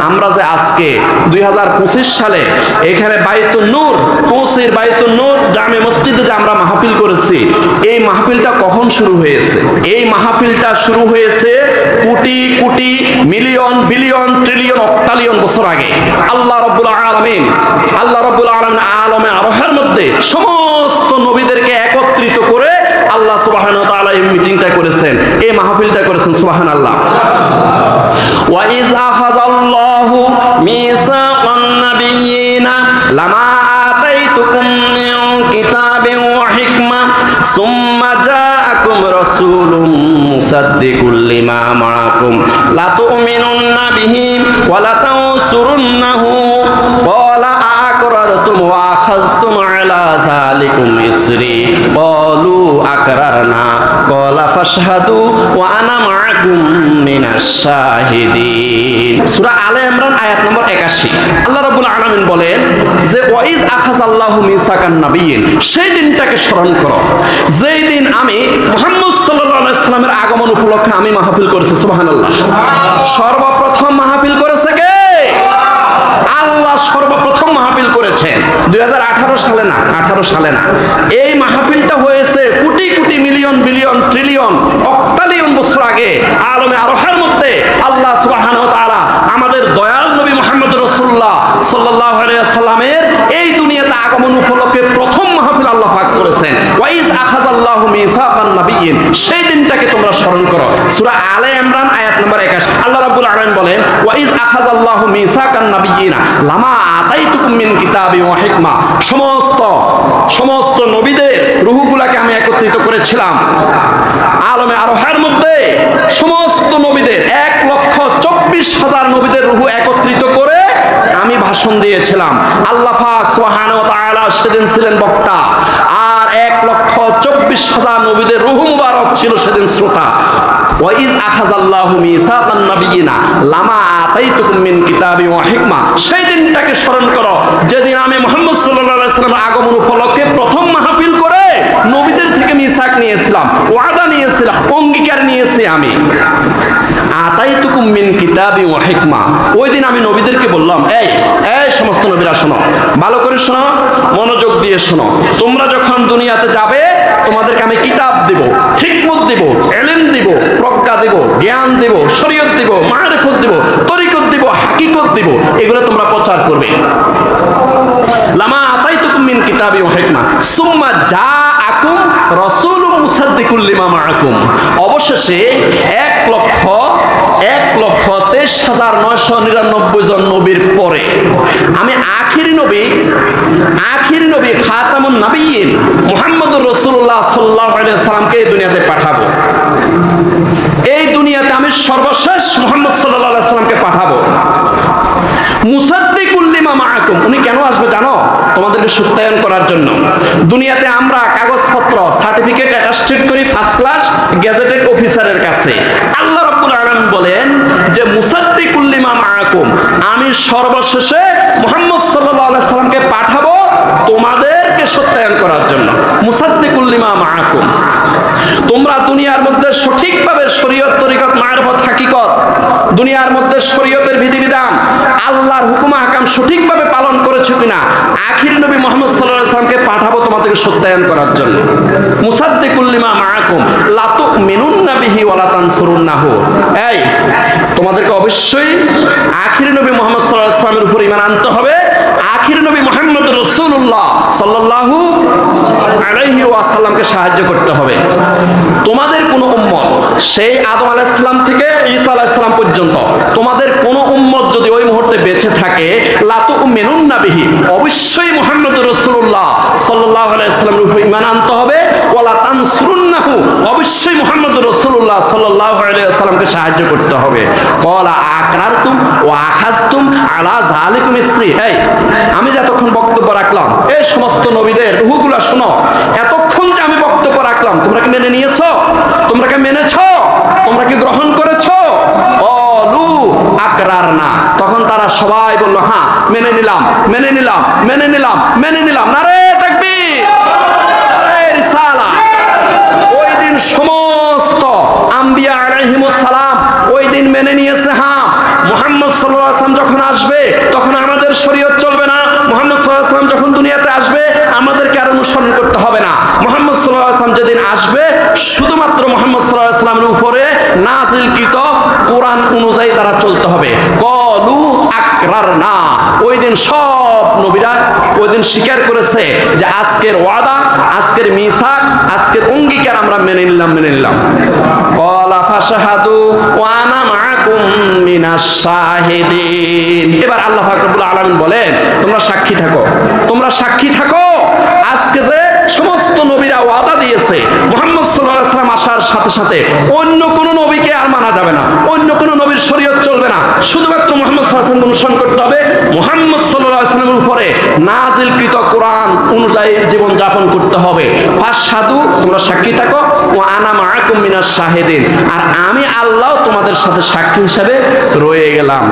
আমরা যে আজকে 2025 সালে এখানে বাইতুন নূর পৌঁছের বাইতুন নূর জামে মসজিদে যে আমরা মাহফিল করেছি, এই মাহফিলটা কখন শুরু হয়েছে? এই মাহফিলটা শুরু হয়েছে crore crore million billion trillion অক্টালিয়ন বছর আগে। আল্লাহ রাব্বুল আলামিন আলমে আরোহের মধ্যে সমস্ত নবীদেরকে একত্রিত করে আল্লাহ সুবহানাহু ওয়া তাআলা এই মিটিংটা করেছেন, এই মাহফিলটা করেছেন। সুবহানাল্লাহ। ওয়া ইয আখাযাল্লাহু মিসাকান নাবিয়্যিনা লামা আতাইতুকুম মিন কিতাবিন ওয়া হিকমা সুম্মা জাআকুম রাসূলুম মুসাদ্দিকুল লিমা মাআকুম লা তু'মিনুন্না বিহি ওয়া লা তানসুরুন্নাহু ক্বালা আ'আকরারতুম ওয়া আখাযতুম আলা যালিকুম ইসরি ক্বালু আকরারনা ক্বালা ফাশহাদু ওয়া আনা মাআকুম মিনাশ শাহিদিন। সূরা আলে ইমরান আয়াত নম্বর 81। আল্লাহ রাব্বুল আলামিন বলেন যে ওয়া ইয আখাযাল্লাহু মিসাকান নাবিয়্যিন, সেই দিনটাকে স্মরণ করো যেই দিন আমি মুহাম্মদ সাল্লাল্লাহু আলাইহি সাল্লামের আগমন উপলক্ষে আমি মাহফিল করেছি। সুবহানাল্লাহ। সর্বপ্রথম মাহফিল করেছে কে? আল্লাহ সর্বপ্রথম মাহফিল করেছেন 2018 সালে না, 18 সালে না। এই মাহফিলটা হয়েছে crore crore million billion trillion অক্টালিয়ন বছর আগে আলমে আরোহের মধ্যে। আল্লাহ সুবহানাহু ওয়া তাআলা আমাদের দয়াল নবী মুহাম্মদ রাসূলুল্লাহ সাল্লাল্লাহু আলাইহি সাল্লামের এই দুনিয়াতে আগমন উপলক্ষে প্রথম মাহফিল আল্লাহ পাক করেছেন। ওয়া ইয আখাযাল্লাহু মিসাকান নাবিয়্যিন, সেই দিনটাকে তোমরা স্মরণ করো। সূরা আলে ইমরান আয়াত নম্বর 81। আল্লাহ রাব্বুল আলামিন বলেন ওয়া ইয আখাযাল্লাহু মিসাকান নাবিয়্যিনা লামা আতাইতুকুম মিন কিতাবিন ওয়া হিকমা, সমস্ত নবীদের রূহগুলোকে আমি একত্রিত করেছিলাম আলমে আরোহের মধ্যে। সমস্ত নবীদের 1,24,000 নবীদের রূহ একত্রিত করে আমি ভাষণ দিয়েছিলাম। আল্লাহ পাক সুবহানাহু ওয়া তাআলা সেদিন ছিলেন বক্তা, আর 1,24,000 নবীদের রূহ মুবারক ছিল সেদিন শ্রোতা। ওয়া ইয আখাযাল্লাহু মিসাকান নাবিয়্যিনা লামা আতাইতুকুম মিন কিতাবিন ওয়া হিকমা, সেই দিনটাকে স্মরণ করো যেদিন আমি মুহাম্মদ সাল্লাল্লাহু আলাইহি ওয়াসাল্লামের আগমন উপলক্ষে প্রথম মাহফিল করে নবীদের থেকে মিসাক নিয়েছিলাম, ওয়াদা নিয়েছিলাম, অঙ্গীকার নিয়েছি আমি। আতাইতুকুম মিন কিতাবিন ওয়া হিকমা, ওই দিন আমি নবীদেরকে বললাম, এই সমস্ত নবীরা শোনো, ভালো করে শোনো, মনোযোগ দিয়ে শোনো। তোমরা যখন দুনিয়াতে যাবে তোমাদেরকে আমি কিতাব দেব, হিকমত দেব, ইলম দেব, প্রজ্ঞা দেব, জ্ঞান দেব, শরীয়ত দেব, মারিফত দেব, তরিকত দেব, হাকিকত দেব, এগুলো তোমরা প্রচার করবে। লামা আতাইতুকুম মিন কিতাবিন ওয়া হিকমা সুম্মা জাআকুম রাসূলুম মুসাদ্দিকুল লিমা মাআকুম, অবশেষে 1,23,999 জন নবীর পরে আমি আখিরি নবী খাতামুন নাবিয়্যিন মুহাম্মদুর রাসূলুল্লাহ সাল্লাল্লাহু আলাইহি ওয়াসাল্লামকে এই দুনিয়াতে পাঠাবো। এই দুনিয়াতে আমি সর্বশেষ মুহাম্মদ সাল্লাল্লাহু আলাইহি ওয়াসাল্লামকে পাঠাবো। মুসাদ্দিকুল লিমা মাআকুম, উনি কেন আসবে জানো? তোমাদেরকে সত্যায়ন করার জন্য। দুনিয়াতে আমরা কাগজপত্র সার্টিফিকেট অ্যাটাস্টেড করি ফার্স্ট ক্লাস গেজেটেড অফিসারের কাছে। আল্লাহ রাব্বুল আলামিন বলেন যে মুসাদ্দিকুল লিমা মাআকুম, আমি সর্বশেষে মুহাম্মদ সাল্লাল্লাহু আলাইহি ওয়াসাল্লামকে পাঠাবো তোমাদেরকে সত্যায়ন করার জন্য। মুসাদ্দিকুল লিমা মাআকুম, তোমরা দুনিয়ার মধ্যে সঠিকভাবে শরীয়ত তরিকত মারিফত হাকিকত, দুনিয়ার মধ্যে শরীয়তের বিধিবিধান আল্লাহর হুকুম আহকাম সঠিকভাবে পালন করেছো কিনা, আখির নবী মুহাম্মদ সাল্লাল্লাহু আলাইহি ওয়াসাল্লামকে পাঠাবো তোমাদেরকে সত্যায়ন করার জন্য। মুসাদ্দিকুল লিমা মাআকুম লা তু'মিনুন্না বিহি ওয়া লা তানসুরুন্নাহু, এই তোমাদেরকে অবশ্যই আখির নবী মুহাম্মদ সাল্লাল্লাহু আলাইহি ওয়াসাল্লামের উপর ঈমান আনতে হবে। আখির নবী মুহাম্মদ রাসূলুল্লাহ সাল্লাল্লাহু আলাইহি ওয়াসাল্লামকে সাহায্য করতে হবে। তোমাদের কোন উম্মত সেই আদম আলাইহিস সালাম থেকে ঈসা আলাইহিস সালাম পর্যন্ত তোমাদের কোন উম্মত যদি ওই মুহূর্তে বেঁচে থাকে, লা তু'মিনুন্না বিহি, অবশ্যই মুহাম্মদ রাসূলুল্লাহ সাল্লাল্লাহু আলাইহি ওয়াসাল্লামের উপর ঈমান আনতে হবে। ওয়া লা তানসুরুন্নাহু, অবশ্যই মুহাম্মদ রাসূলুল্লাহ সাল্লাল্লাহু আলাইহি ওয়াসাল্লামকে সাহায্য করতে হবে। ক্বালা আকরারতুম ওয়া আখাযতুম আলা যালিকুম ইসরি, এই আমি যতক্ষণ বক্তব্য রাখলাম এই সমস্ত নবীদের রূহগুলো শোনো, এতক্ষণ যে আমি বক্তব্য রাখলাম তোমরা কি মেনে নিয়েছো? তোমরা কি মেনেছো? তোমরা কি গ্রহণ করেছো? অলু আকরারনা, তখন তারা সবাই বলল হ্যাঁ মেনে নিলাম, মেনে নিলাম, মেনে নিলাম, মেনে নিলাম। নারে তাকবীর, নারে রিসালাত। ওই দিন সমস্ত আম্বিয়া আলাইহিমুস সালাম ওই দিন মেনে নিয়েছে, হ্যাঁ মুহাম্মদ সাল্লাল্লাহু আলাইহি ওয়াসাল্লাম যখন আসবে তখন আমাদের শরীয়ত চলবে না। মুহাম্মদ সাল্লাল্লাহু আলাইহি ওয়াসাল্লাম যখন দুনিয়াতে আসবে আমাদেরকে আর অনুসরণ করতে হবে না। মুহাম্মদ সাল্লাল্লাহু আলাইহি ওয়াসাল্লাম যেদিন আসবে শুধুমাত্র মুহাম্মদ সাল্লাল্লাহু আলাইহি ওয়াসাল্লামের উপরে নাযিলকৃত কোরআন অনুযায়ী তারা চলতে হবে। ক্বালু আকরারনা, ওই দিন সব নবীরা ওই দিন স্বীকার করেছে যে আজকের ওয়াদা, আজকের মিসাক, আজকের অঙ্গীকার আমরা মেনে নিলাম। ক্বালা ফাশহাদু ওয়া আনা মাআকুম মিনাশ শাহিদিন। এবার আল্লাহ পাক রব্বুল আলামিন বলেন তোমরা সাক্ষী থাকো আজকে যে সমস্ত নবীরা ওয়াদা দিয়েছে মুহাম্মদ সাল্লাল্লাহু আলাইহি ওয়াসাল্লাম আসার সাথে সাথে অন্য কোন নবীকে আর মানা যাবে না, অন্য কোন নবীর শরীয়ত চলবে না, শুধুমাত্র মুহাম্মদ সাল্লাল্লাহু আলাইহি ওয়াসাল্লাম অনুসরণ করতে হবে। মুহাম্মদ সাল্লাল্লাহু আলাইহি ওয়াসাল্লামের উপরে নাযিলকৃত কোরআন অনুযায়ী জীবন যাপন করতে হবে। ফাশহাদু, তোমরা সাক্ষী থাকো, ওয়া আনা মাআকুম মিনাশ শাহিদিন, আর আমি আল্লাহ তোমাদের সাথে সাক্ষী হিসেবে রয়ে গেলাম।